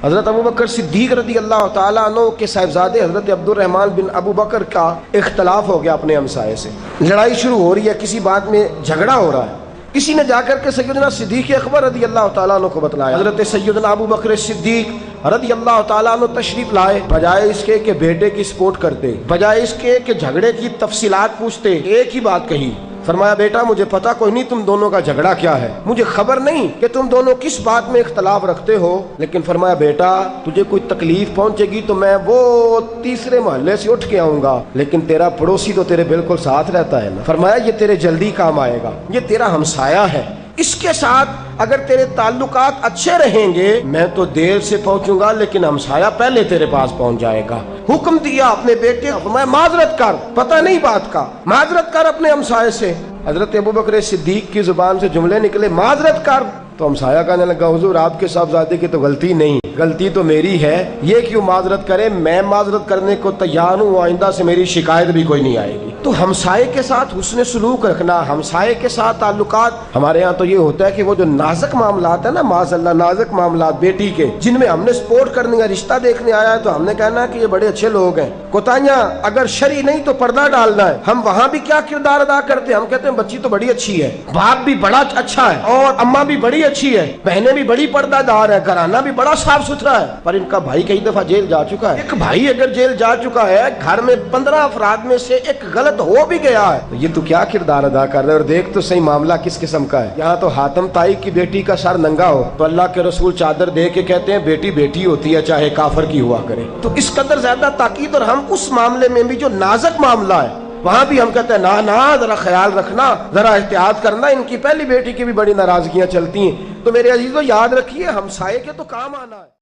حضرت ابو بکر صدیق رضی اللہ تعالیٰ عنہ کے صاحبزادے حضرت عبد الرحمن بن ابو بکر کا اختلاف ہو گیا اپنے ہمسائے سے، لڑائی شروع ہو رہی ہے، کسی بات میں جھگڑا ہو رہا ہے۔ کسی نے جا کر کے سیدنا صدیق اکبر رضی اللہ تعالیٰ عنہ کو بتلایا۔ حضرت سیدنا ابو بکر صدیق رضی اللہ تعالیٰ عنہ تشریف لائے، بجائے اس کے کہ بیٹے کی سپورٹ کرتے، بجائے اس کے کہ جھگڑے کی تفصیلات پوچھتے، ایک ہی بات کہی، فرمایا بیٹا مجھے پتا کوئی نہیں تم دونوں کا جھگڑا کیا ہے، مجھے خبر نہیں کہ تم دونوں کس بات میں اختلاف رکھتے ہو، لیکن فرمایا بیٹا تجھے کوئی تکلیف پہنچے گی تو میں وہ تیسرے محلے سے اٹھ کے آؤں گا، لیکن تیرا پڑوسی تو تیرے بالکل ساتھ رہتا ہے نا، فرمایا یہ تیرے جلدی کام آئے گا، یہ تیرا ہمسایہ ہے، اس کے ساتھ اگر تیرے تعلقات اچھے رہیں گے میں تو دیر سے پہنچوں گا لیکن ہمسایہ پہلے تیرے پاس پہنچ جائے گا۔ حکم دیا اپنے بیٹے کو، میں معذرت کر، پتہ نہیں بات کا، معذرت کر اپنے ہمسائے سے۔ حضرت ابو بکر صدیق کی زبان سے جملے نکلے معذرت کر، تو ہمسایہ کہنے لگا حضور آپ کے صاحبزادے کی تو غلطی نہیں، غلطی تو میری ہے، یہ کیوں معذرت کرے، میں معذرت کرنے کو تیار ہوں، آئندہ سے میری شکایت بھی کوئی نہیں آئے گی۔ تو ہمسائے کے ساتھ حسن سلوک رکھنا، ہمسائے کے ساتھ تعلقات، ہمارے ہاں تو یہ ہوتا ہے کہ وہ جو نازک معاملات ہیں نا، معاذ اللہ نازک معاملات بیٹی کے، جن میں ہم نے سپورٹ کرنے کا رشتہ دیکھنے آیا ہے تو ہم نے کہنا ہے کہ یہ بڑے اچھے لوگ ہیں، کوتاہیاں اگر شرعی نہیں تو پردہ ڈالنا ہے، ہم وہاں بھی کیا کردار ادا کرتے ہیں، ہم کہتے ہیں بچی تو بڑی اچھی ہے، باپ بھی بڑا اچھا ہے اور اماں بھی بڑی اچھی ہے، بہنیں بھی بڑی پردہ دار ہے، گھرانہ بھی بڑا صاف ستھرا ہے، پر ان کا بھائی کئی دفعہ جیل جا چکا ہے۔ ایک بھائی اگر جیل جا چکا ہے، گھر میں 15 افراد میں سے ایک غلط ہو بھی گیا ہے، تو یہ تو کیا کردار ادا کر رہے ہیں، اور دیکھ تو صحیح معاملہ کس قسم کا ہے۔ یہاں تو حاتم طائی کی بیٹی کا سر ننگا ہو تو اللہ کے رسول چادر دے کے کہتے ہیں بیٹی بیٹی ہوتی ہے چاہے کافر کی ہوا کرے، تو اس قدر زیادہ تاکید، اور ہم اس معاملے میں بھی جو نازک معاملہ ہے وہاں بھی ہم کہتے ہیں نا ذرا خیال رکھنا، ذرا احتیاط کرنا، ان کی پہلی بیٹی کی بھی بڑی ناراضگیاں چلتی ہیں۔ تو میرے عزیزو یاد رکھیے ہمسائے کے تو کام آنا ہے۔